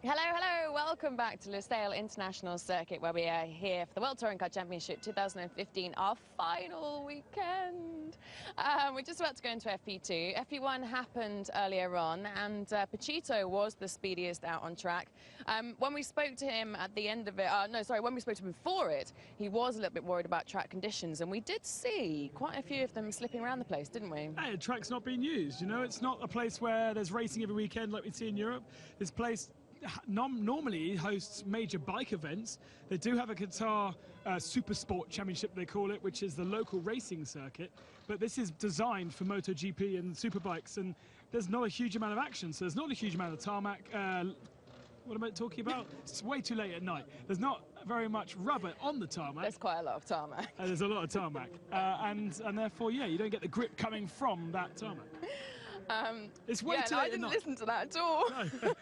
Hello, hello. Welcome back to Losail International Circuit, where we are here for the World Touring Car Championship 2015, our final weekend. We're just about to go into FP2. FP1 happened earlier on, and Pachito was the speediest out on track. When we spoke to him at the end of it, when we spoke to him before it, he was a little bit worried about track conditions, and we did see quite a few of them slipping around the place, didn't we? Hey, the track's not being used, you know. It's not a place where there's racing every weekend like we see in Europe. This place normally hosts major bike events. They do have a Qatar Super Sport Championship, they call it, which is the local racing circuit. But this is designed for MotoGP and superbikes, and there's not a huge amount of action, so there's not a huge amount of tarmac. What am I talking about? It's way too late at night. There's not very much rubber on the tarmac. There's quite a lot of tarmac. There's a lot of tarmac. And therefore, yeah, you don't get the grip coming from that tarmac. It's way too late I didn't listen to that at all. No.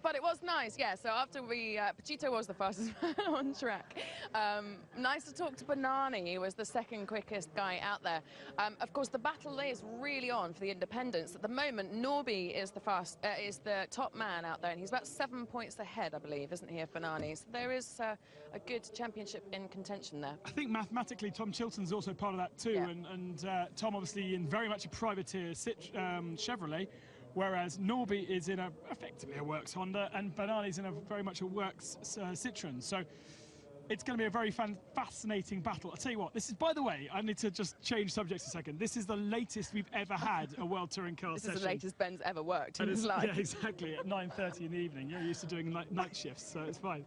But it was nice, yeah. So after Pachito was the fastest man on track. Nice to talk to Banani. He was the second quickest guy out there. Of course, the battle is really on for the independents. At the moment, Norby is the top man out there, and he's about 7 points ahead, I believe, isn't he, of Banani? So there is a good championship in contention there. I think mathematically, Tom Chilton's also part of that too, yeah. and Tom obviously in very much a privateer Chevrolet, whereas Norby is in effectively a works Honda, and Banani's in a very much a works Citroen. So it's going to be a very fascinating battle. I'll tell you what, this is, by the way, I need to just change subjects a second. This is the latest we've ever had a World Touring Car session. This is the latest Ben's ever worked in his life. Yeah, exactly, at 9:30 in the evening. You're used to doing night shifts, so it's fine.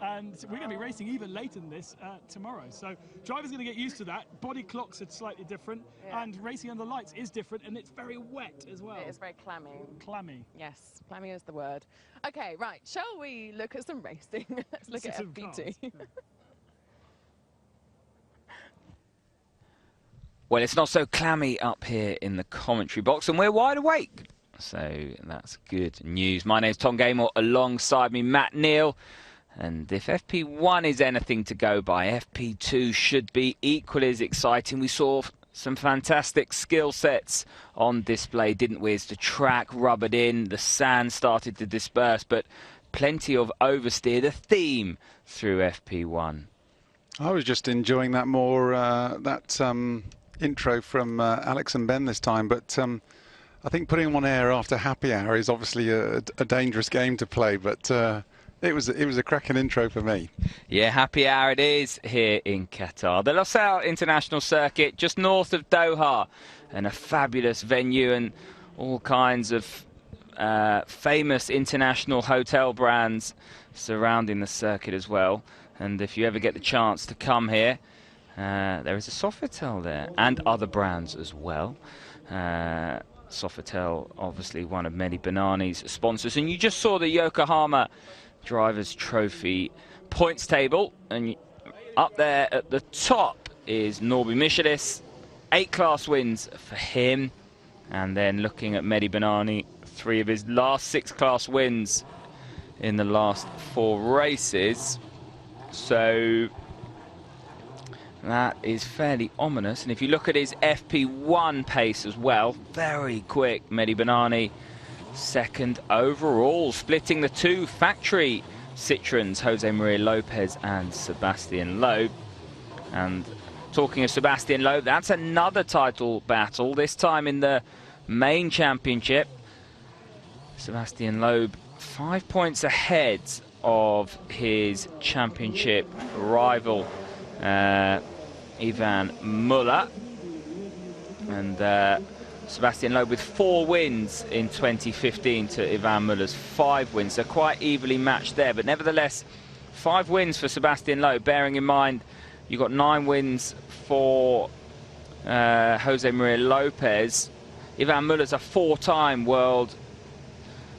And we're going to be racing even later than this tomorrow. So drivers are going to get used to that. Body clocks are slightly different, yeah. And racing under lights is different, and it's very wet as well. It is very clammy. Clammy. Yes, clammy is the word. Okay, right, shall we look at some racing? Let's look at FP2. Yeah. Well, it's not so clammy up here in the commentary box, and we're wide awake. So that's good news. My name's Tom Gamer, alongside me Matt Neal. And if FP1 is anything to go by, FP2 should be equally as exciting. We saw some fantastic skill sets on display, didn't we? As the track rubbered in, the sand started to disperse, but plenty of oversteer, the theme through FP1. I was just enjoying that more, intro from Alex and Ben this time, but I think putting them on air after happy hour is obviously a dangerous game to play, but it was a cracking intro for me. Yeah, happy hour it is here in Qatar. The Losail International Circuit, just north of Doha, and a fabulous venue and all kinds of famous international hotel brands surrounding the circuit as well. And if you ever get the chance to come here, there is a Sofitel there, and other brands as well. Sofitel, obviously one of many Banani's sponsors. And you just saw the Yokohama Drivers' Trophy points table, and up there at the top is Norby Michelis, 8 class wins for him. And then looking at Mehdi Banani, 3 of his last 6 class wins in the last 4 races. So that is fairly ominous. And if you look at his FP1 pace as well, very quick. Mehdi Banani, second overall, splitting the 2 factory Citroens, Jose Maria Lopez and Sebastian Loeb. And talking of Sebastian Loeb, that's another title battle, this time in the main championship. Sebastian Loeb 5 points ahead of his championship rival Ivan Muller, and Sebastian Loeb with 4 wins in 2015 to Ivan Muller's 5 wins, so quite evenly matched there. But nevertheless, 5 wins for Sebastian Loeb, bearing in mind you've got 9 wins for Jose Maria Lopez. Ivan Muller's a 4-time world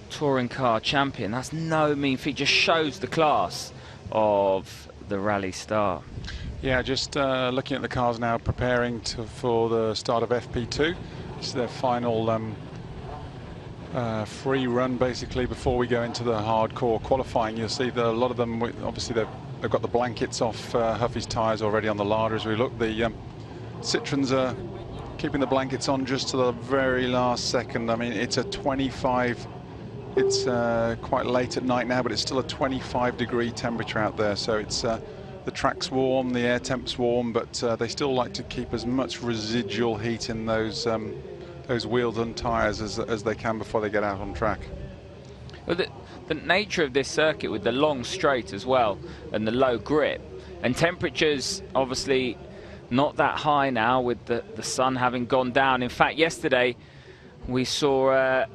touring car champion. That's no mean feat, just shows the class of the rally star. Yeah, just looking at the cars now, preparing for the start of FP2. This is their final free run, basically, before we go into the hardcore qualifying. You'll see that a lot of them, obviously, they've got the blankets off Huffy's tyres already on the larder as we look. The Citroens are keeping the blankets on just to the very last second. I mean, it's a 25 It's quite late at night now, but it's still a 25-degree temperature out there. So it's the track's warm, the air temp's warm, but they still like to keep as much residual heat in those wheels and tyres as they can before they get out on track. Well, the nature of this circuit with the long straight as well and the low grip, and temperatures obviously not that high now with the sun having gone down. In fact, yesterday we saw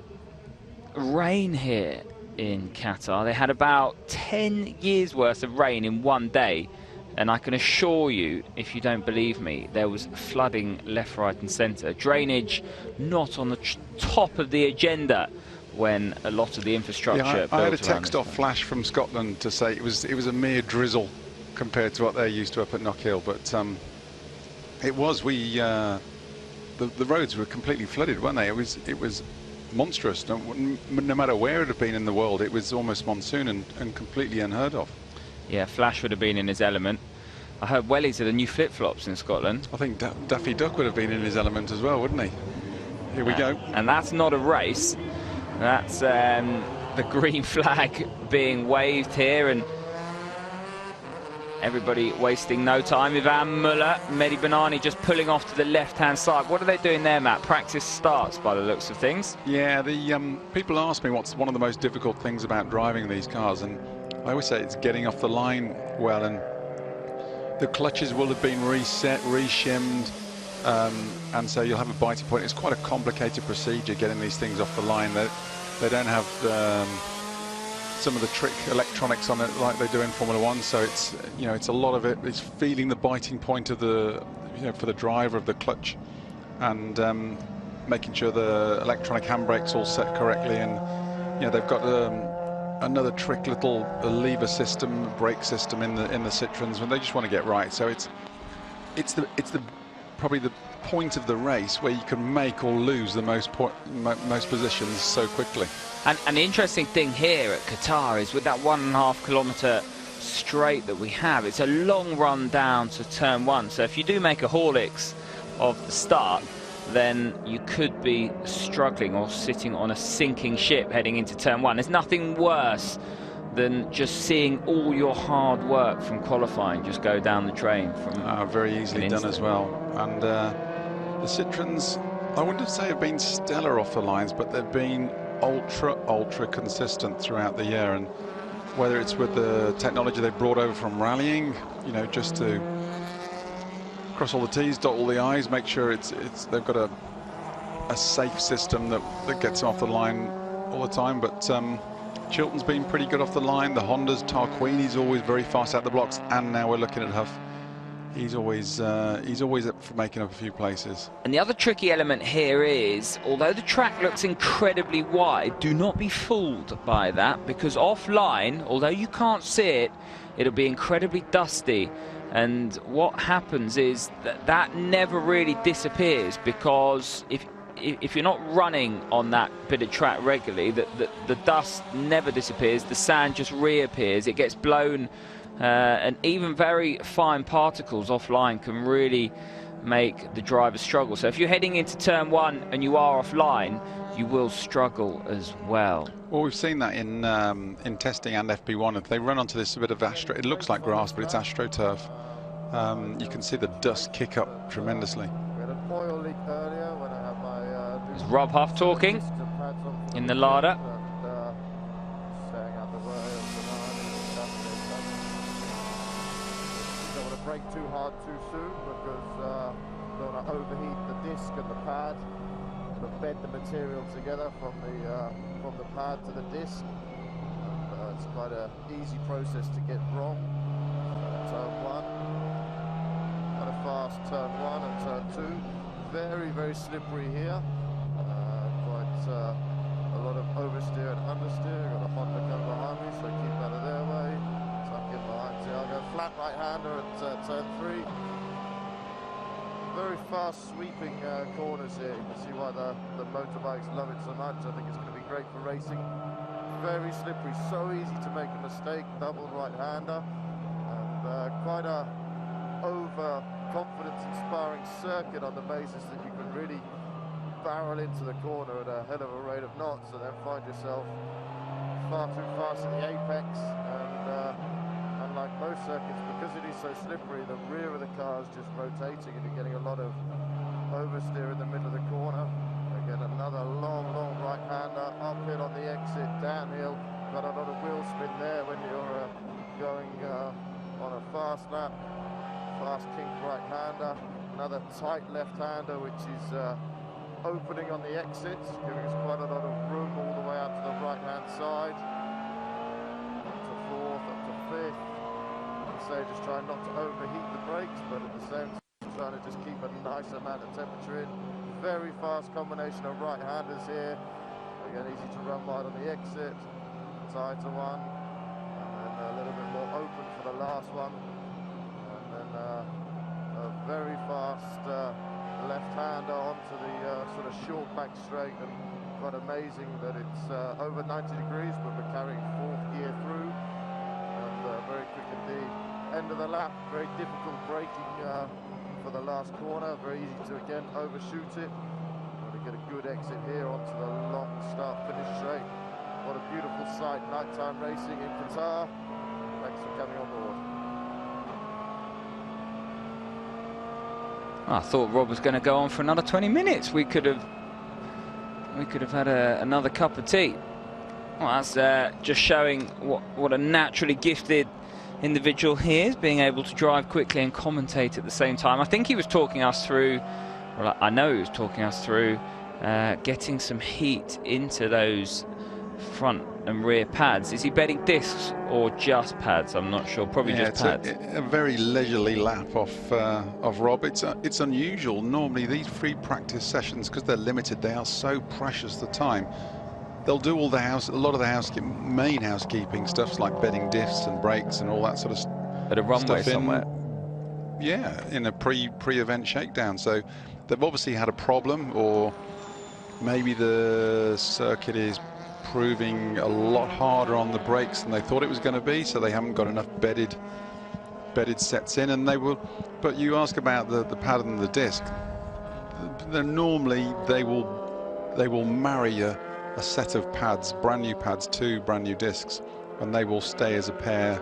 rain here in Qatar. They had about 10 years worth of rain in one day, and I can assure you, if you don't believe me, there was flooding left, right and centre. Drainage not on the top of the agenda when a lot of the infrastructure built. I had a text off Flash from Scotland to say it was a mere drizzle compared to what they're used to up at Knockhill, but it was. The roads were completely flooded, weren't they? It was monstrous. No matter where it had been in the world, it was almost monsoon and completely unheard of. Yeah, Flash would have been in his element. I heard Wellies are the new flip-flops in Scotland. I think Daffy Duck would have been in his element as well, wouldn't he? Here we go. And that's not a race. That's the green flag being waved here, and everybody wasting no time. Ivan Muller, Mehdi Banani just pulling off to the left-hand side. What are they doing there, Matt? Practice starts by the looks of things. Yeah, the people ask me what's one of the most difficult things about driving these cars, and I always say it's getting off the line well, and the clutches will have been reset, reshimmed, and so you'll have a biting point. It's quite a complicated procedure getting these things off the line. They don't have some of the trick electronics on it like they do in Formula One, so it's it's a lot of it. It's feeling the biting point of the for the driver of the clutch, and making sure the electronic handbrake's all set correctly, and they've got another trick little lever system, brake system in the Citroens when they just want to get right. So it's probably the point of the race where you can make or lose the most positions so quickly. And an interesting thing here at Qatar is with that 1.5 kilometre straight that we have, it's a long run down to turn one. So if you do make a Horlicks of the start, then you could be struggling or sitting on a sinking ship heading into turn one. There's nothing worse than just seeing all your hard work from qualifying just go down the drain. Very easily done as well. And the Citroens, I wouldn't say have been stellar off the lines, but they've been ultra consistent throughout the year. And whether it's with the technology they brought over from rallying, just to cross all the T's, dot all the I's, make sure they've got a safe system that gets them off the line all the time. But Chilton's been pretty good off the line. The Hondas, Tarquini's always very fast out the blocks, and now we're looking at Huff. He's always up for making up a few places. And the other tricky element here is, although the track looks incredibly wide, do not be fooled by that, because offline, although you can't see it, it'll be incredibly dusty. And what happens is that never really disappears, because if you're not running on that bit of track regularly, the dust never disappears, the sand just reappears, it gets blown, and even very fine particles offline can really make the driver struggle. So if you're heading into turn one and you are offline, you will struggle as well. Well, we've seen that in testing and FP1. If they run onto this bit of it looks like grass, but it's AstroTurf. You can see the dust kick up tremendously. We had an oil leak earlier when I had my... Is Rob Huff talking in the larder? Don't want to brake too hard too soon, because don't want to overheat the disc and the pad. Sort of bed the material together from the pad to the disc. And, it's quite an easy process to get wrong. Turn one, quite a fast turn one, and turn two. Very slippery here. Quite a lot of oversteer and understeer. Got a Honda coming behind me, so keep out of their way. So I'm getting behind. See, I'll go flat right-hander at turn three. Very fast sweeping corners here. You can see why the motorbikes love it so much. I think it's going to be great for racing. Very slippery, so easy to make a mistake. Double right-hander, and quite a over-confidence inspiring circuit on the basis that you can really barrel into the corner at a hell of a rate of knots, and then find yourself far too fast at the apex, and unlike most circuits, because it is so slippery, the rear of the car is just rotating and you're getting a lot of oversteer in the middle of the corner. Again, another long right-hander, uphill on the exit, downhill, got a lot of wheel spin there when you're going on a fast lap. Fast kink right-hander, another tight left-hander which is opening on the exits, giving us quite a lot of room all the way out to the right-hand side. Up to fourth, up to fifth. I'd say just trying not to overheat the brakes, but at the same time trying to just keep a nice amount of temperature in. Very fast combination of right-handers here. Again, easy to run wide on the exit. Tighter one, and then a little bit more open for the last one. And then a very fast left-hander onto the sort of short back straight, and quite amazing that it's over 90 degrees, but we're carrying fourth gear through, and very quick at the end of the lap. Very difficult braking for the last corner, very easy to again overshoot it. Going to get a good exit here onto the long start-finish straight. What a beautiful sight, nighttime racing in Qatar. Thanks for coming on board. I thought Rob was going to go on for another 20 minutes. We could have had another cup of tea. Well, that's just showing what a naturally gifted individual he is, being able to drive quickly and commentate at the same time. I think he was talking us through, well, I know he was talking us through getting some heat into those front and rear pads. Is he betting discs or just pads? I'm not sure. Probably just pads. A very leisurely lap of Rob. It's unusual. Normally these free practice sessions, because they're limited, they are so precious the time. They'll do all a lot of the main housekeeping stuff, like bedding diffs and brakes and all that sort of stuff. At a runway somewhere. Yeah, in a pre-event shakedown. So they've obviously had a problem, or maybe the circuit is proving a lot harder on the brakes than they thought it was going to be, so they haven't got enough bedded sets in, and they will. But you ask about the pad and the disc. Normally they will marry a set of pads, brand new pads, to brand new discs, and they will stay as a pair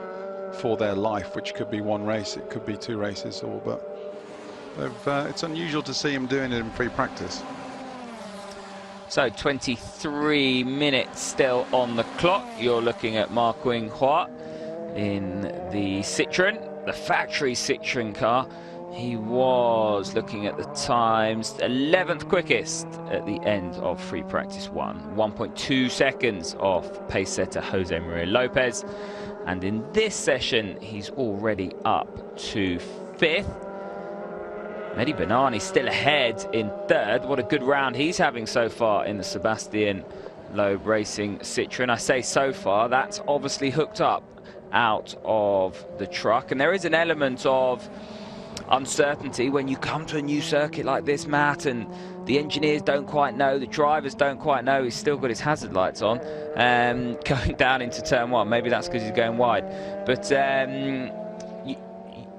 for their life, which could be one race, it could be two races, but it's unusual to see them doing it in free practice. So 23 minutes still on the clock. You're looking at Ma Qinghua in the Citroen, the factory Citroen car. He was looking at the times, 11th quickest at the end of free practice 1. 1.2 seconds off pace setter Jose Maria Lopez. And in this session, he's already up to 5th. Mehdi Banani still ahead in 3rd. What a good round he's having so far in the Sebastian Loeb Racing Citroen. I say so far, that's obviously hooked up out of the truck. And there is an element of uncertainty when you come to a new circuit like this, Matt, and the engineers don't quite know, the drivers don't quite know. He's still got his hazard lights on, going down into turn 1. Maybe that's because he's going wide. But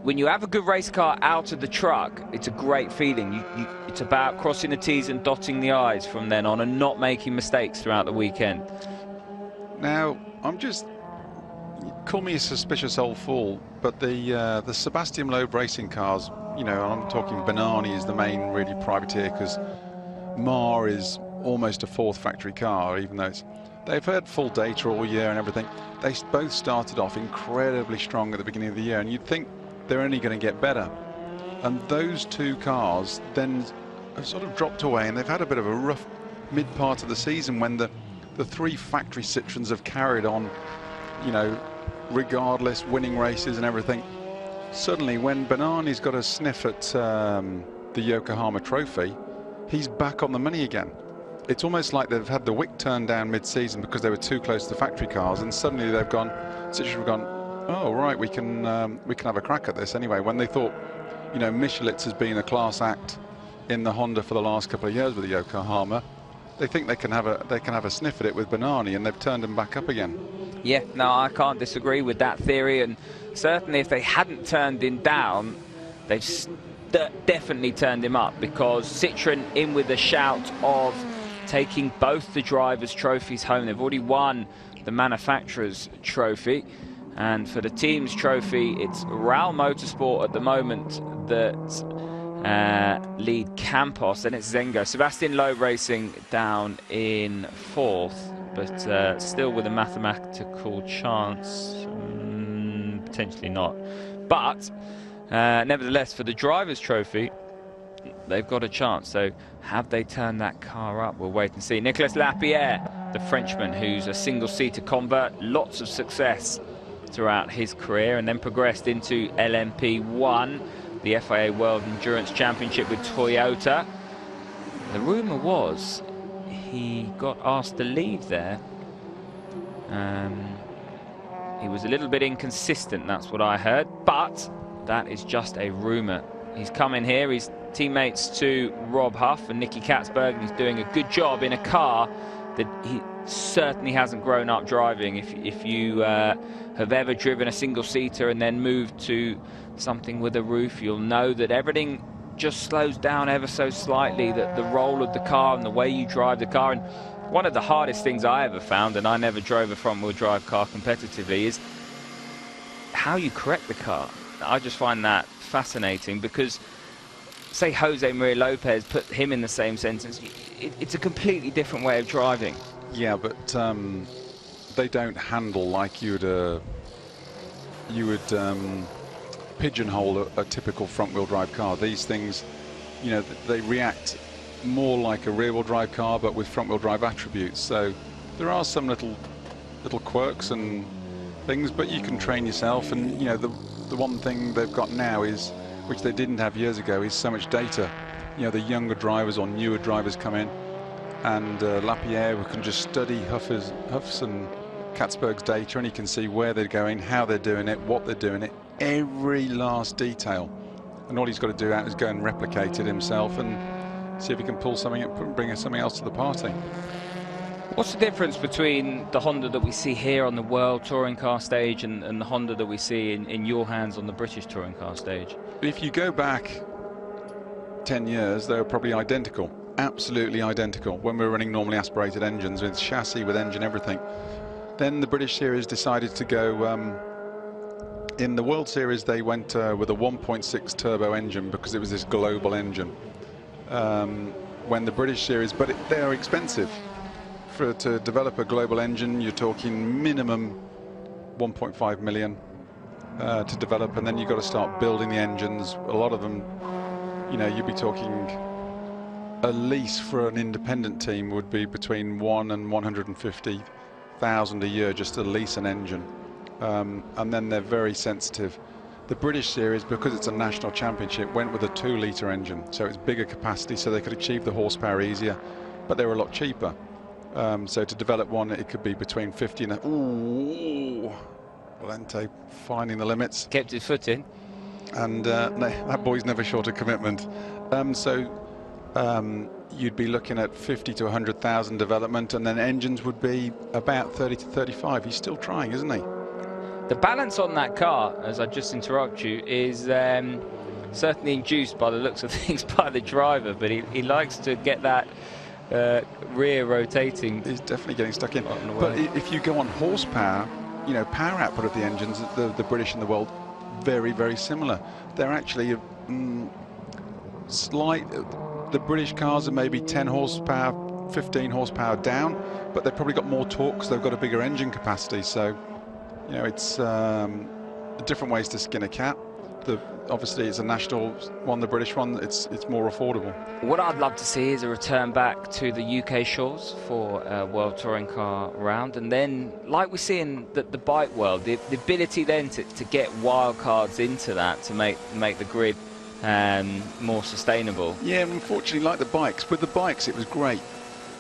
when you have a good race car out of the truck, it's a great feeling. It's about crossing the T's and dotting the I's from then on, and not making mistakes throughout the weekend. Now, call me a suspicious old fool, but the Sebastian Loeb racing cars, you know, I'm talking Banani is the main really privateer, because Ma is almost a 4th factory car, even though they've had full data all year and everything. They both started off incredibly strong at the beginning of the year, and you'd think they're only going to get better. And those two cars then have sort of dropped away, and they've had a bit of a rough mid part of the season when the 3 factory Citroens have carried on, you know, regardless, winning races and everything. Suddenly, when Banani's got a sniff at the Yokohama Trophy, he's back on the money again. It's almost like they've had the wick turned down mid-season because they were too close to the factory cars, and suddenly Citroen have gone, oh right, we can have a crack at this anyway. When they thought, you know, Michelitz has been a class act in the Honda for the last couple of years with the Yokohama, they think they can have a sniff at it with Banani, and they've turned him back up again. Yeah, no, I can't disagree with that theory, and certainly if they hadn't turned him down, they've definitely turned him up, because Citroen in with a shout of taking both the drivers' trophies home. They've already won the manufacturer's trophy. And for the team's trophy, it's Raul Motorsport at the moment that lead Campos, then it's Zengo. Sebastian Loeb Racing down in 4th, but still with a mathematical chance. Potentially not. But nevertheless, for the driver's trophy, they've got a chance. So have they turned that car up? We'll wait and see. Nicolas Lapierre, the Frenchman, who's a single-seater convert, lots of success throughout his career, and then progressed into LMP1, the FIA World Endurance Championship with Toyota. The rumour was he got asked to leave there. He was a little bit inconsistent, that's what I heard, but that is just a rumour. He's come in here, he's teammates to Rob Huff and Nicky Katzberg, and he's doing a good job in a car that he certainly hasn't grown up driving. If you have ever driven a single-seater and then moved to something with a roof, you'll know that everything just slows down ever so slightly, that the roll of the car and the way you drive the car. And one of the hardest things I ever found, and I never drove a front-wheel drive car competitively, is how you correct the car. I just find that fascinating, because say Jose Maria Lopez, put him in the same sentence, it's a completely different way of driving. Yeah, but they don't handle like you would pigeonhole a typical front-wheel drive car. These things, you know, they react more like a rear-wheel drive car, but with front-wheel drive attributes. So there are some little quirks and things, but you can train yourself. And you know, the one thing they've got now is, which they didn't have years ago, is so much data. You know, the younger drivers or newer drivers come in, and Lapierre can just study Huff's and Katzberg's data, and he can see where they're going, how they're doing it, what they're doing it, every last detail. And all he's got to do is go and replicate it himself and see if he can pull something up and bring something else to the party. What's the difference between the Honda that we see here on the World Touring Car stage and the Honda that we see in your hands on the British Touring Car stage? If you go back 10 years, they were probably identical, absolutely identical, when we were running normally aspirated engines with chassis, with engine, everything. Then the British Series decided to go, in the World Series they went with a 1.6 turbo engine because it was this global engine. When the British Series, but they are expensive. To develop a global engine, you're talking minimum 1.5 million to develop, and then you've got to start building the engines. A lot of them, you know, you'd be talking a lease for an independent team would be between 1 and 150,000 a year just to lease an engine, and then they're very sensitive. The British Series, because it's a national championship, went with a 2-litre engine, so it's bigger capacity, so they could achieve the horsepower easier, but they were a lot cheaper. So to develop one, it could be between 50 and... Ooh, Valente finding the limits. Kept his foot in. And that boy's never short of commitment. You'd be looking at 50 to 100,000 development, and then engines would be about 30 to 35. He's still trying, isn't he? The balance on that car, as I just interrupt you, is certainly induced by the looks of things by the driver, but he likes to get that rear rotating. He's definitely getting stuck in. But if you go on horsepower, you know, power output of the engines, the British and the world, very, very similar. They're actually slight. The British cars are maybe 10 horsepower, 15 horsepower down, but they've probably got more torque because they've got a bigger engine capacity. So, you know, it's different ways to skin a cat. Obviously, it's a national one, the British one, it's more affordable. What I'd love to see is a return back to the UK shores for a World Touring Car round, and then, like we see in the bike world, the ability then to get wild cards into that to make the grid more sustainable. Yeah, unfortunately, like the bikes. With the bikes, it was great.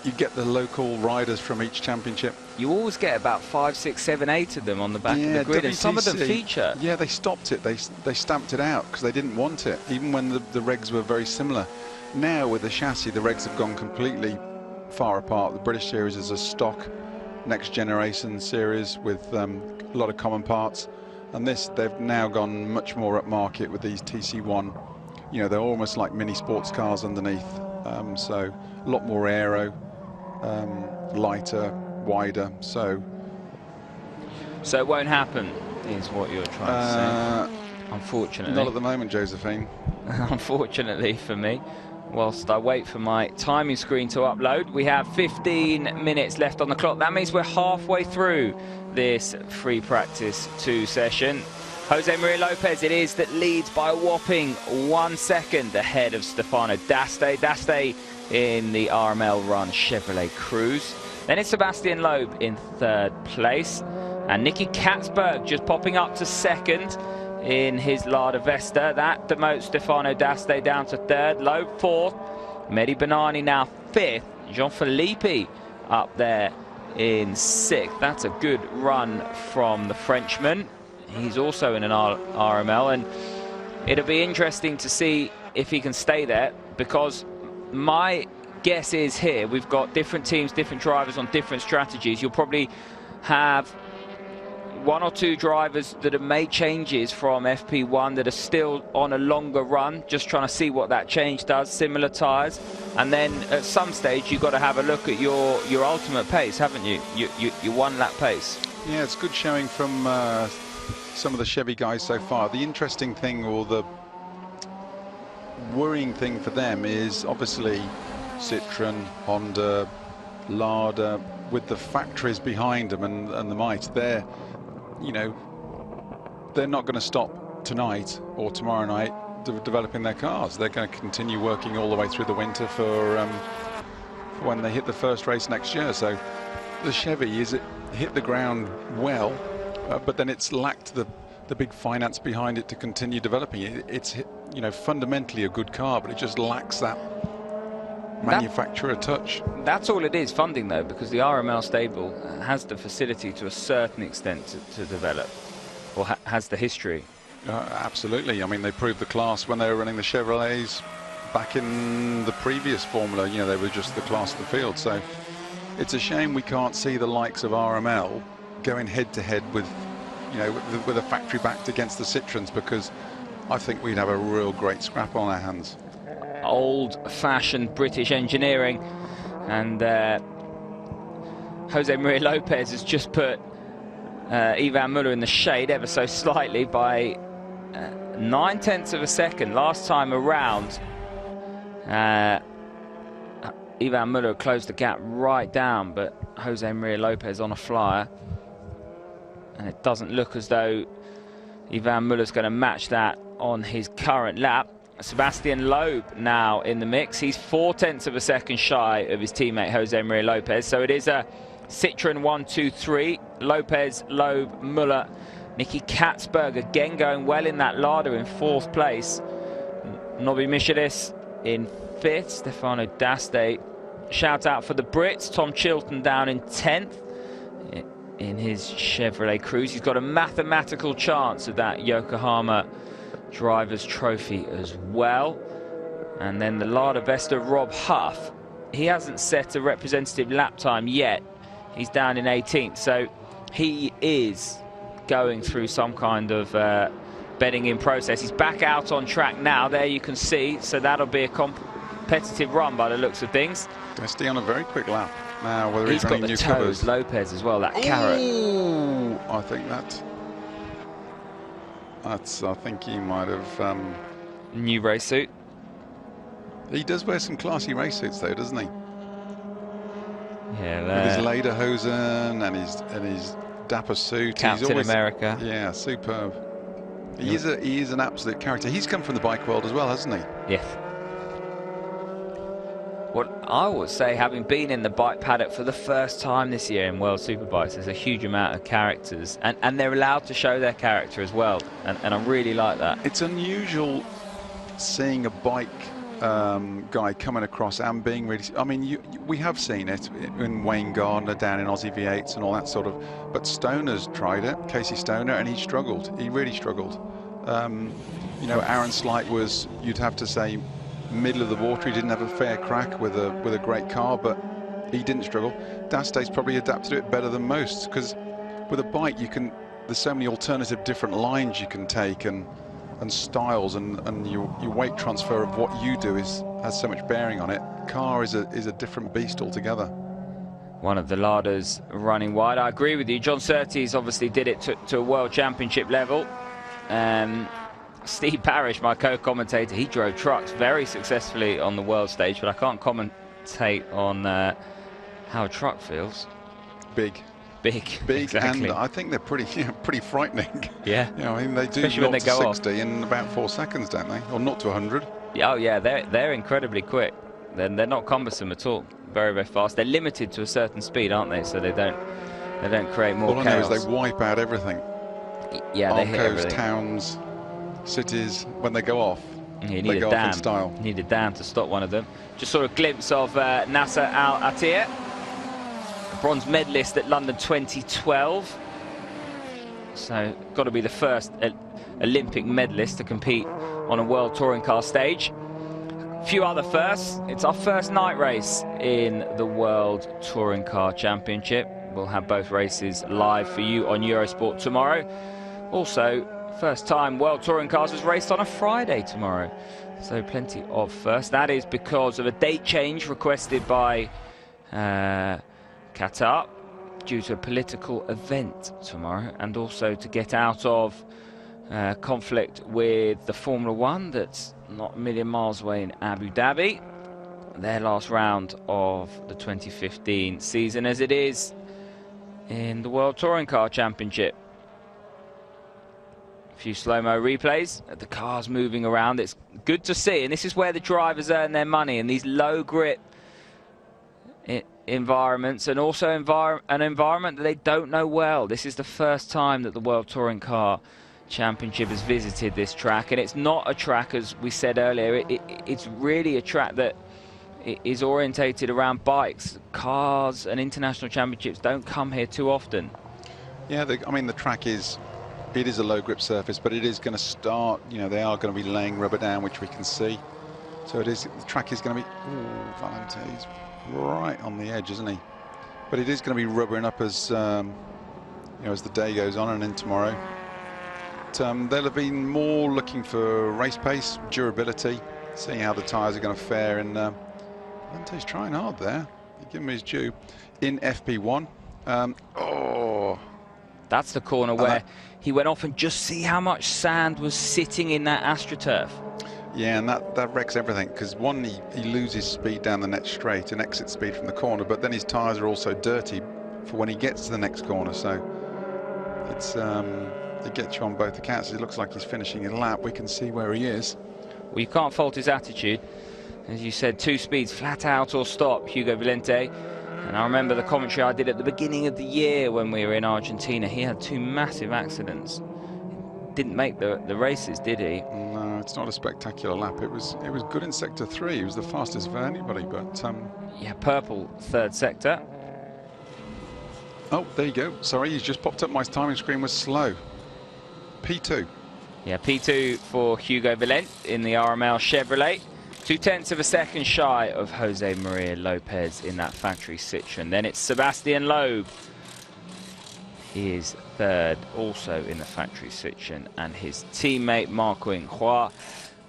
You get the local riders from each championship. You always get about 5, 6, 7, 8 of them on the back of the grid, WTCC, and some of them feature. Yeah, they stopped it. They stamped it out because they didn't want it, even when the regs were very similar. Now with the chassis, the regs have gone completely far apart. The British Series is a stock next generation series with a lot of common parts, and they've now gone much more upmarket with these TC1. You know, they're almost like mini sports cars underneath, so a lot more aero. Lighter, wider, so So it won't happen, is what you're trying to say. Unfortunately. Not at the moment, Josephine. Unfortunately for me. Whilst I wait for my timing screen to upload, we have 15 minutes left on the clock. That means we're halfway through this free practice 2 session. Jose Maria Lopez it is that leads by a whopping 1 second ahead of Stefano D'Aste. D'Aste in the RML run Chevrolet Cruze. Then it's Sebastian Loeb in 3rd place. And Nicky Katzberg just popping up to 2nd in his Lada Vesta. That demotes Stefano D'Aste down to 3rd. Loeb 4th. Mehdi Banani now 5th. Jean-Philippe up there in 6th. That's a good run from the Frenchman. He's also in an RML, and it'll be interesting to see if he can stay there, because my guess is here we've got different teams, different drivers on different strategies. You'll probably have 1 or 2 drivers that have made changes from FP1 that are still on a longer run, just trying to see what that change does, similar tyres. And then at some stage you've got to have a look at your ultimate pace, haven't you? Your 1 lap pace. Yeah, it's good showing from some of the Chevy guys so far. The interesting thing, or the worrying thing for them, is obviously Citroën, Honda, Lada, with the factories behind them and the might. They're not going to stop tonight or tomorrow night developing their cars. They're going to continue working all the way through the winter for when they hit the first race next year. So the Chevy hit the ground well, but then it's lacked the big finance behind it to continue developing it. It's fundamentally a good car, but it just lacks that manufacturer touch. That's all it is, funding though, because the RML stable has the facility to a certain extent to develop, or has the history. Absolutely. I mean, they proved the class when they were running the Chevrolets back in the previous Formula. They were just the class of the field. So it's a shame we can't see the likes of RML going head to head with with a factory backed against the Citroëns, because I think we'd have a real great scrap on our hands. Old-fashioned British engineering, and Jose Maria Lopez has just put Ivan Muller in the shade ever so slightly by 9/10 of a second. Last time around, Ivan Muller closed the gap right down, but Jose Maria Lopez on a flyer, and it doesn't look as though Ivan Muller's going to match that on his current lap. Sebastian Loeb now in the mix. He's 4/10 of a second shy of his teammate Jose Maria Lopez. So it is a Citroën 1-2-3. Lopez, Loeb, Muller, Nicky Katzberg again going well in that Lada in 4th place. Nobby Michelis in 5th. Stefano D'Aste. Shout out for the Brits. Tom Chilton down in 10th in his Chevrolet Cruze. He's got a mathematical chance of that Yokohama Drivers' Trophy as well. And then the Lada Vesta Rob Huff, he hasn't set a representative lap time yet. He's down in 18th, so he is going through some kind of bedding in process. He's back out on track now, there you can see, so that'll be a competitive run by the looks of things. D'Aste on a very quick lap now, whether he's got the new toes, covers. Lopez as well, that carrot. Ooh, I think I think he might have... New race suit. He does wear some classy race suits though, doesn't he? Yeah, with his lederhosen and his dapper suit. Captain he's always, America. Yeah, superb. He is an absolute character. He's come from the bike world as well, hasn't he? Yes. What I would say, having been in the bike paddock for the first time this year in World Superbikes, there's a huge amount of characters, and they're allowed to show their character as well, and I really like that. It's unusual seeing a bike guy coming across and being really... I mean, we have seen it in Wayne Gardner down in Aussie V8s and all that sort of... But Stoner's tried it, Casey Stoner, and he struggled. He really struggled. Aaron Slight was, you'd have to say, middle of the water. He didn't have a fair crack with a great car, but he didn't struggle. D'Aste's probably adapted to it better than most, because with a bike there's so many alternative different lines you can take and styles, and your weight transfer of what you do has so much bearing on it. Car is a different beast altogether. one of the Ladas running wide. I agree with you. John Surtees obviously did it to a World Championship level. Steve Parrish, my co-commentator, he drove trucks very successfully on the world stage, but I can't commentate on how a truck feels. Big, exactly. And I think they're pretty frightening. Yeah. You know, I mean, they do 0 to 60 in about 4 seconds, don't they? Or 0 to 100. Oh yeah, they're incredibly quick. They're not cumbersome at all. Very, very fast. They're limited to a certain speed, aren't they? So they don't create more chaos. All I know is they wipe out everything. Yeah, they hit everything. Towns, cities, when they go off. You need a dam. Style. Need a dam to stop one of them. Just saw a glimpse of Nasser Al Attiyah, bronze medalist at London 2012. So got to be the first Olympic medalist to compete on a world touring car stage. A few other firsts. It's our first night race in the World Touring Car Championship. We'll have both races live for you on Eurosport tomorrow. Also, first time World Touring Cars was raced on a Friday tomorrow. So plenty of firsts. That is because of a date change requested by Qatar due to a political event tomorrow, and also to get out of conflict with the Formula One that's not a million miles away in Abu Dhabi. Their last round of the 2015 season, as it is in the World Touring Car Championship. A few slow-mo replays of the cars moving around. It's good to see, and this is where the drivers earn their money, in these low grip environments, and also an environment that they don't know well. This is the first time that the World Touring Car Championship has visited this track, and it's not a track, as we said earlier, it's really a track that is orientated around bikes. Cars and international championships don't come here too often. Yeah, I mean, the track is a low grip surface, but it is going to start, you know, they are going to be laying rubber down, which we can see. So the track is going to be, Valentine's right on the edge, isn't he? But it is going to be rubbering up as, you know, as the day goes on and in tomorrow. But, they'll have been more looking for race pace, durability, seeing how the tyres are going to fare. And Valente's trying hard there. Give him his due. In FP1. That's the corner where he went off, and just see how much sand was sitting in that AstroTurf. Yeah, and that wrecks everything, because one, he loses speed down the next straight and exit speed from the corner, but then his tyres are also dirty for when he gets to the next corner. So it's it gets you on both accounts. It looks like he's finishing a lap. We can see where he is. Well, you can't fault his attitude. As you said, 2 speeds, flat out or stop, Hugo Valente. And I remember the commentary I did at the beginning of the year when we were in Argentina. He had 2 massive accidents. Didn't make the races, did he? No, it's not a spectacular lap. It was good in sector 3. He was the fastest of anybody, but yeah, purple 3rd sector. Oh, there you go. Sorry, he's just popped up. My timing screen was slow. P2. Yeah, P2 for Hugo Valente in the RML Chevrolet. 0.2 of a second shy of Jose Maria Lopez in that factory Citroen. Then it's Sebastian Loeb. He is 3rd, also in the factory Citroen, and his teammate Marco Hua,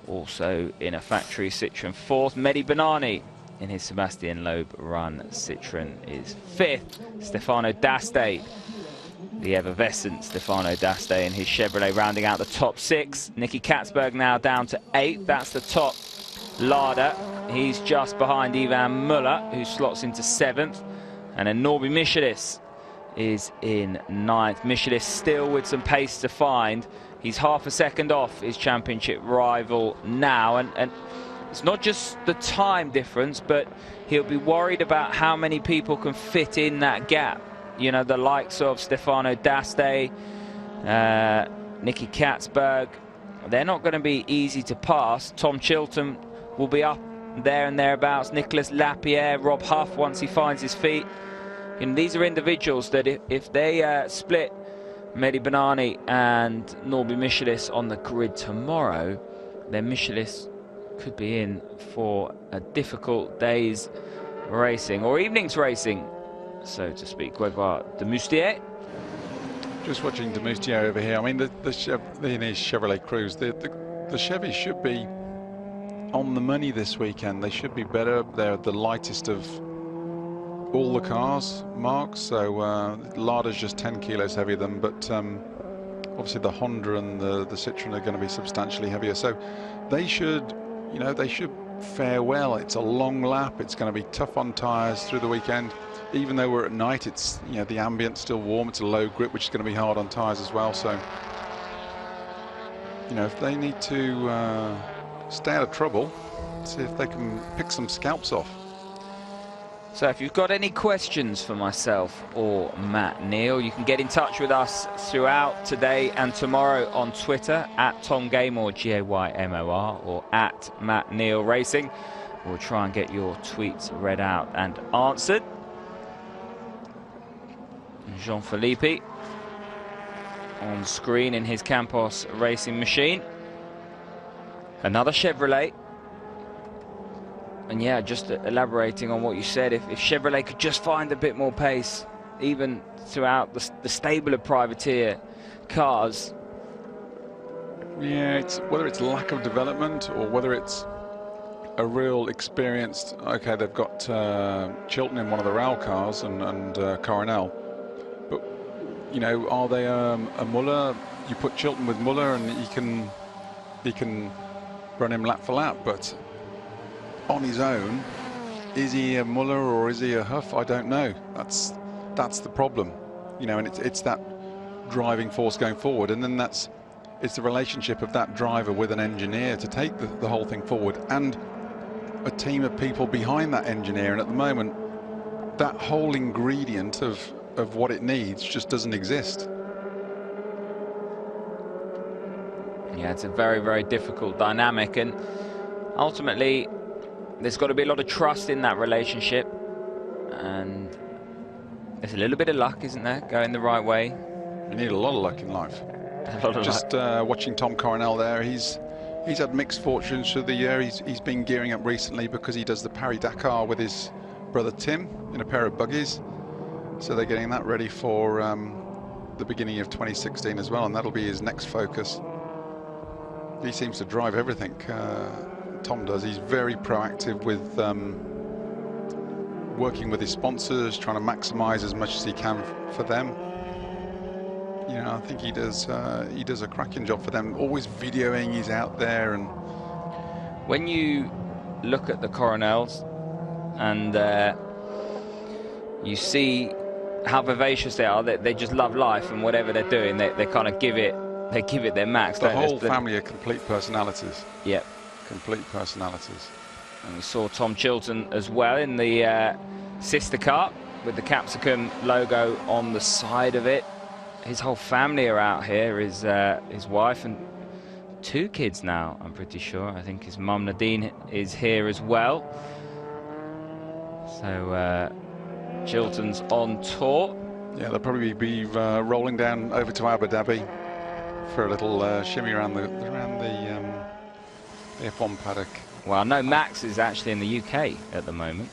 also in a factory Citroen, 4th. Mehdi Benani in his Sebastian Loeb run Citroen is 5th. Stefano D'Aste, the effervescent Stefano D'Aste in his Chevrolet, rounding out the top 6. Nicky Katzberg now down to 8th. That's the top Lada. He's just behind Ivan Muller, who slots into 7th. And then Norby Michelis is in 9th. Michelis still with some pace to find. He's half a second off his championship rival now. And it's not just the time difference, but he'll be worried about how many people can fit in that gap. You know, the likes of Stefano D'Aste, Nicky Katzberg, they're not going to be easy to pass. Tom Chilton will be up there and thereabouts. Nicolas Lapierre, Rob Huff once he finds his feet. And these are individuals that if they split Mehdi Benani and Norby Michelis on the grid tomorrow, then Michelis could be in for a difficult day's racing, or evening's racing, so to speak. Guevara de Moustier. Just watching de Moustier over here. I mean, in his Chevrolet Cruze, the Chevys should be on the money this weekend. They should be better. They're the lightest of all the cars, Mark. So Lada's just 10 kilos heavier than, but obviously the Honda and the Citroen are going to be substantially heavier. So they should, you know, they should fare well. It's a long lap. It's going to be tough on tyres through the weekend. Even though we're at night, it's, you know, the ambient's still warm. It's a low grip, which is going to be hard on tyres as well. So, you know, if they need to stay out of trouble, see if they can pick some scalps off. So if you've got any questions for myself or Matt Neal, you can get in touch with us throughout today and tomorrow on Twitter at Tom Gaymor, Gaymor, or at Matt Neal Racing. We'll try and get your tweets read out and answered. Jean-Philippe on screen in his Campos racing machine. Another Chevrolet. And yeah, just elaborating on what you said, if Chevrolet could just find a bit more pace, even throughout the stable of privateer cars. Yeah, it's whether it's lack of development or whether it's a real experienced. Okay, they've got Chilton in one of the RAL cars and Coronel, but you know, are they a Muller? You put Chilton with Muller and he can run him lap for lap, but on his own, is he a Muller or is he a Huff? I don't know. That's the problem, you know. And it's that driving force going forward, and then it's the relationship of that driver with an engineer to take the whole thing forward, and a team of people behind that engineer. And at the moment, that whole ingredient of what it needs just doesn't exist. Yeah, it's a very, very difficult dynamic, and ultimately there's got to be a lot of trust in that relationship, and there's a little bit of luck, isn't there, going the right way? You need a lot of luck in life. A lot of just luck. Watching Tom Coronel there, he's had mixed fortunes through the year. He's been gearing up recently because he does the Paris-Dakar with his brother Tim in a pair of buggies, so they're getting that ready for the beginning of 2016 as well, and that'll be his next focus. He seems to drive everything. Tom does. He's very proactive with working with his sponsors, trying to maximize as much as he can for them. You know, I think he does a cracking job for them. Always videoing, he's out there. And when you look at the Coronels and you see how vivacious they are, they just love life, and whatever they're doing, they kind of give it their max. The whole family are complete personalities. Yep. Complete personalities. And we saw Tom Chilton as well in the sister car with the Capsicum logo on the side of it. His whole family are out here, his wife and 2 kids now, I'm pretty sure. I think his mum Nadine is here as well. So Chilton's on tour. Yeah, they'll probably be rolling down over to Abu Dhabi for a little shimmy around the F1 paddock. Well, I know Max is actually in the UK at the moment,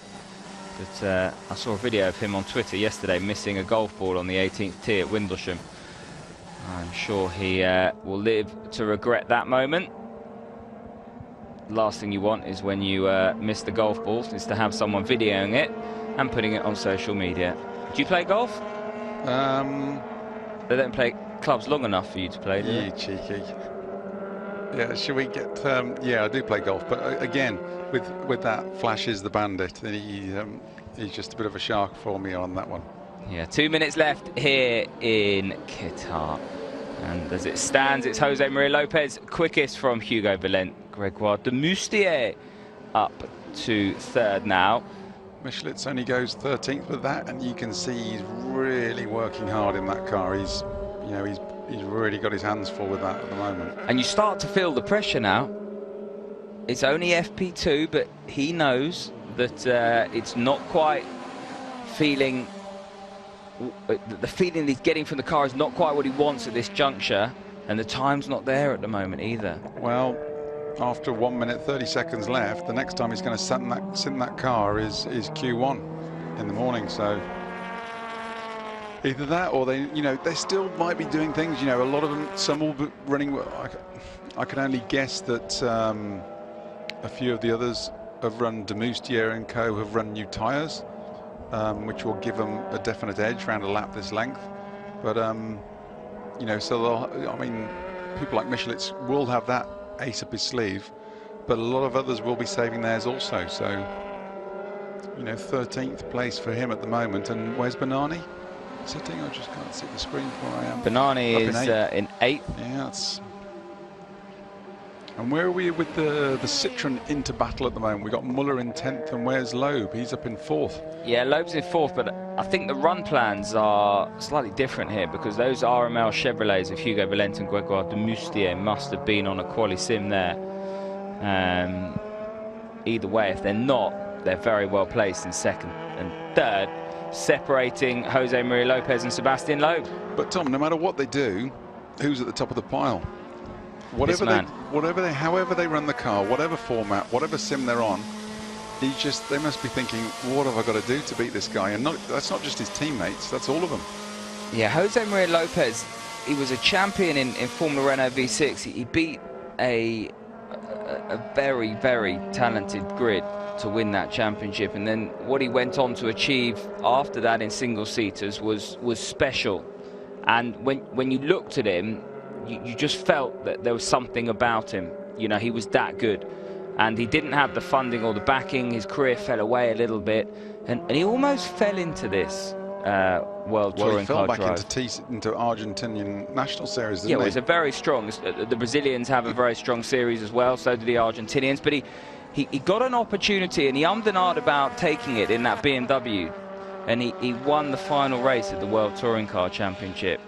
but I saw a video of him on Twitter yesterday missing a golf ball on the 18th tee at Windlesham. I'm sure he will live to regret that moment. Last thing you want is when you miss the golf balls, is to have someone videoing it and putting it on social media. Do you play golf? They don't play clubs long enough for you to play, do they? You cheeky. Yeah, should we get... yeah, I do play golf, but again, with that Flash is the bandit, he's just a bit of a shark for me on that one. Yeah, 2 minutes left here in Qatar. And as it stands, it's Jose Maria Lopez, quickest from Hugo Valent. Gregoire de Moustier up to 3rd now. Michelitz only goes 13th with that, and you can see he's really working hard in that car. He's really got his hands full with that at the moment. And you start to feel the pressure now. It's only FP2, but he knows that it's not quite feeling... The feeling he's getting from the car is not quite what he wants at this juncture, and the time's not there at the moment either. Well, after 1 minute 30 seconds left, the next time he's going to sit in that car is Q1 in the morning. So either that, or they still might be doing things. You know, a lot of them, some will be running. I can only guess that a few of the others have run de Moustier and co have run new tyres. which will give them a definite edge around a lap this length. But you know, so they'll, I mean, people like Michelitz will have that ace up his sleeve, but a lot of others will be saving theirs also. So, you know, 13th place for him at the moment. And where's Banani sitting? I just can't see the screen where I am. Banani is in 8th. Yeah, that's. And where are we with the Citroen into battle at the moment? We've got Muller in 10th, and where's Loeb? He's up in 4th. Yeah, Loeb's in 4th, but I think the run plans are slightly different here, because those RML Chevrolets of Hugo Valente and Grégoire de Moustier must have been on a quali sim there. Either way, if they're not, they're very well placed in 2nd and 3rd, separating Jose Maria Lopez and Sebastian Loeb. But Tom, no matter what they do, who's at the top of the pile? However they run the car, whatever format, whatever sim they're on, they must be thinking, what have I got to do to beat this guy? And that's not just his teammates, that's all of them. Yeah, Jose Maria Lopez, he was a champion in Formula Renault V6. He beat a very, very talented grid to win that championship, and then what he went on to achieve after that in single-seaters was special. And when you looked at him, you just felt that there was something about him. You know, he was that good. And he didn't have the funding or the backing. His career fell away a little bit. And he almost fell into this World Touring Car Drive. Well, he fell back into Argentinian National Series, didn't he? Yeah, well, it's a very strong... The Brazilians have a very strong series as well, so do the Argentinians. But he got an opportunity, and he ummed and ahed about taking it in that BMW. And he won the final race of the World Touring Car Championship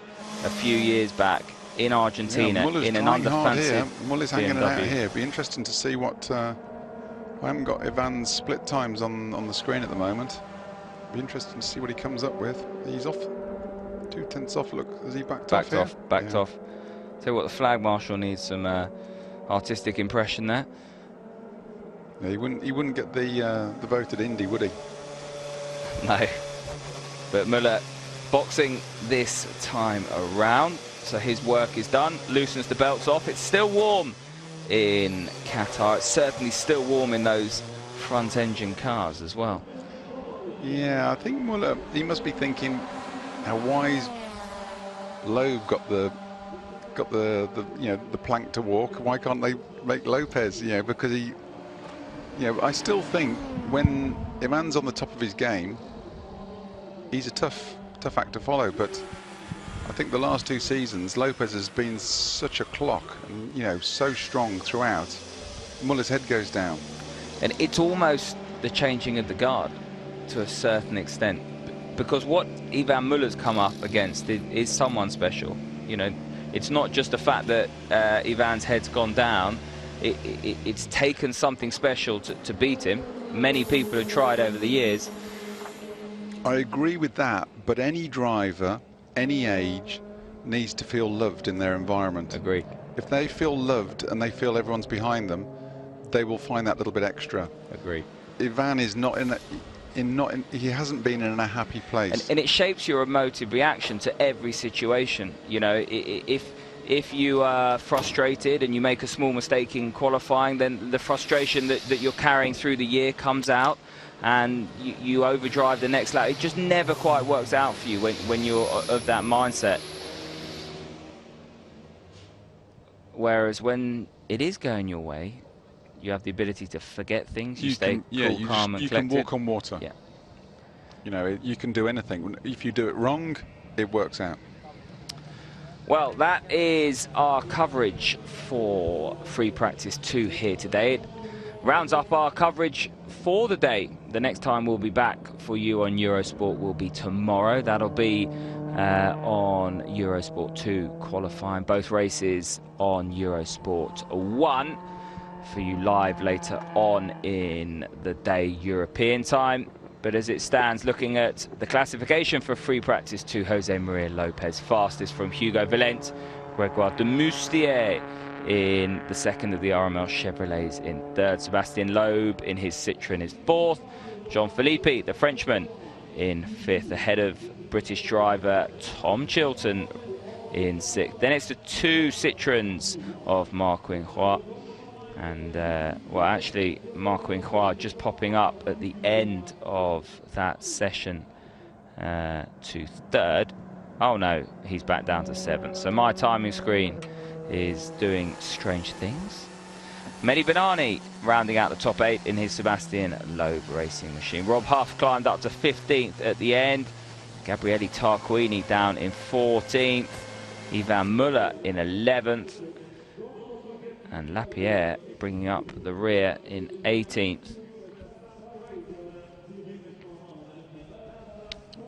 a few years back in Argentina, in an under-fancied Muller's hanging BMW. out here. It'd be interesting to see what... I haven't got Ivan's split times on the screen at the moment. Be interesting to see what he comes up with. He's off. 2/10 off. Look, is he backed off here? Backed off. Tell you what, the flag marshal needs some artistic impression there. Yeah, he wouldn't get the vote at Indy, would he? No. But Muller boxing this time around. So his work is done, loosens the belts off. It's still warm in Qatar. It's certainly still warm in those front engine cars as well. Yeah, I think Muller, he must be thinking how wise Loeb got the you know, the plank to walk. Why can't they make Lopez? You know, because he, you know, I still think when Ivan's on the top of his game, he's a tough act to follow. But I think the last 2 seasons, Lopez has been such a clock, and, you know, so strong throughout. Muller's head goes down. And it's almost the changing of the guard to a certain extent, because what Ivan Muller's come up against is someone special. You know, it's not just the fact that Ivan's head's gone down. It's taken something special to beat him. Many people have tried over the years. I agree with that, but any driver, any age, needs to feel loved in their environment. Agreed. If they feel loved and they feel everyone's behind them, they will find that little bit extra. Agreed. Ivan is not he hasn't been in a happy place. And it shapes your emotive reaction to every situation. You know, if you are frustrated and you make a small mistake in qualifying, then the frustration that you're carrying through the year comes out, and you overdrive the next lap. It just never quite works out for you when you're of that mindset. Whereas when it is going your way, you have the ability to forget things. You stay cool, calm, and collected. You can walk on water. Yeah. You know, you can do anything. If you do it wrong, it works out. Well, that is our coverage for Free Practice 2 here today. It rounds up our coverage for the day. The next time we'll be back for you on Eurosport will be tomorrow. That'll be on Eurosport 2 qualifying. Both races on Eurosport 1 for you live later on in the day European time. But as it stands, looking at the classification for Free Practice 2, Jose Maria Lopez fastest from Hugo Valente, Grégoire de Moustier in the second of the RML Chevrolets in third, Sebastian Loeb in his Citroen is fourth, Jean-Philippe, the Frenchman, in fifth, ahead of British driver Tom Chilton in sixth. Then it's the 2 Citroens of Marc Quinroy And, well, actually, Marco Inquart just popping up at the end of that session to third. Oh, no, he's back down to seventh. So my timing screen is doing strange things. Mehdi Banani rounding out the top 8 in his Sebastian Loeb racing machine. Rob Huff climbed up to 15th at the end. Gabriele Tarquini down in 14th. Ivan Muller in 11th. And Lapierre bringing up the rear in 18th.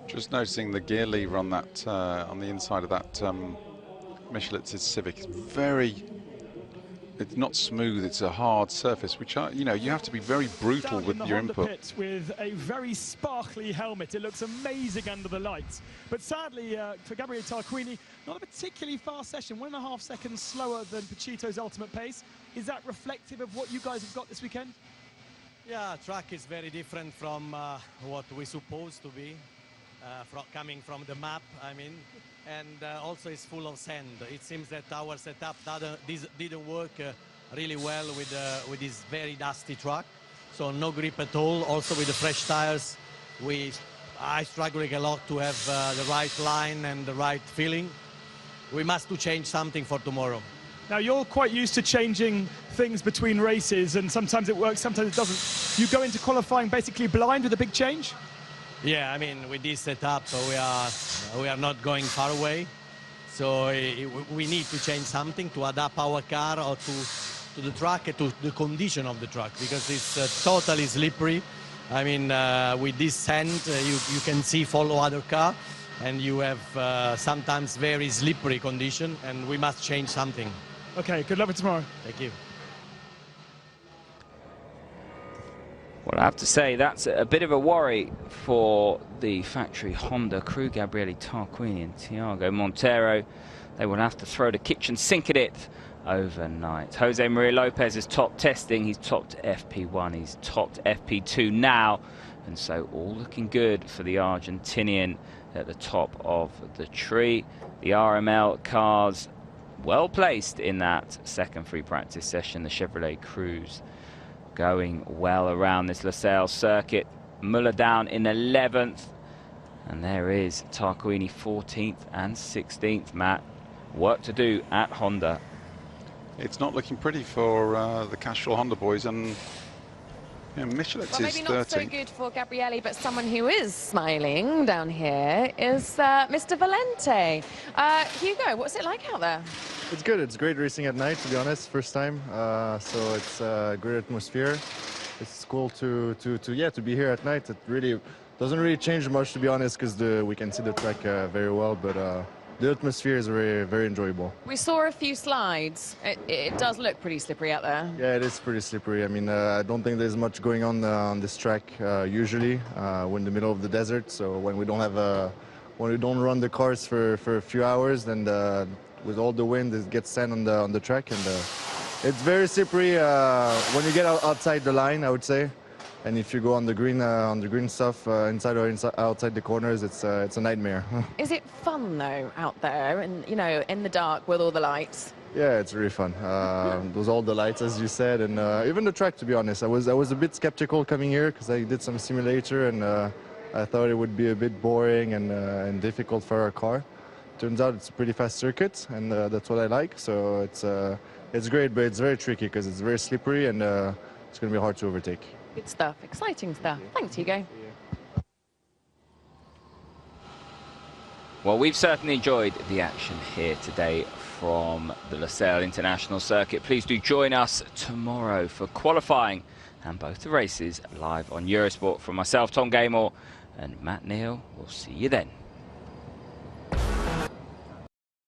Just noticing the gear lever on that on the inside of that Michelitz's Civic is it's not smooth, it's a hard surface, which you know, you have to be very brutal with your input. Pit with a very sparkly helmet. It looks amazing under the lights. But sadly for Gabriele Tarquini, not a particularly fast session, 1.5 seconds slower than Pachito's ultimate pace. Is that reflective of what you guys have got this weekend? Yeah, track is very different from what we supposed to be, coming from the map, I mean. And also it's full of sand. It seems that our setup didn't work really well with this very dusty track. So no grip at all. Also with the fresh tires, I struggling a lot to have the right line and the right feeling. We must to change something for tomorrow. Now you're quite used to changing things between races, and sometimes it works, sometimes it doesn't. You go into qualifying basically blind with a big change? Yeah, I mean, with this setup, we are not going far away. So we need to change something to adapt our car or to the track, to the condition of the track, because it's totally slippery. I mean, with this sand, you can see follow other car, and you have sometimes very slippery condition, and we must change something. Okay, good luck for tomorrow. Thank you. Well, I have to say, that's a bit of a worry for the factory Honda crew. Gabriele Tarquini and Thiago Montero, they will have to throw the kitchen sink at it overnight. Jose Maria Lopez is top testing. He's topped FP1, he's topped FP2 now. And so all looking good for the Argentinian at the top of the tree. The RML cars well placed in that second free practice session. The Chevrolet Cruze going well around this Losail circuit. Muller down in 11th. And there is Tarquini 14th and 16th, Matt. Work to do at Honda. It's not looking pretty for the Castrol Honda boys, and Michelitz well, is maybe not 13th. so good for Gabriele, but someone who is smiling down here is Mr. Valente. Hugo, what's it like out there? It's good. It's great racing at night, to be honest. First time, so it's a great atmosphere. It's cool to be here at night. It really doesn't really change much, to be honest, because we can see the track very well. But the atmosphere is very, very enjoyable. We saw a few slides. It does look pretty slippery out there. Yeah, it is pretty slippery. I mean, I don't think there's much going on this track usually. We're in the middle of the desert, so when we don't run the cars for a few hours, then with all the wind, it gets sand on the track, and it's very slippery when you get outside the line, I would say. And if you go on the green stuff inside or outside the corners, it's a nightmare. Is it fun though out there, and in the dark with all the lights? Yeah, it's really fun. Those all the lights, as you said, and even the track. To be honest, I was a bit skeptical coming here because I did some simulator, and I thought it would be a bit boring and difficult for our car. Turns out it's a pretty fast circuit, and that's what I like. So it's great, but it's very tricky because it's very slippery, and it's going to be hard to overtake. Good stuff, exciting stuff. Thanks, Hugo. Well, we've certainly enjoyed the action here today from the Losail International Circuit. Please do join us tomorrow for qualifying and both the races live on Eurosport. From myself, Tom Gaymore, and Matt Neal, we'll see you then.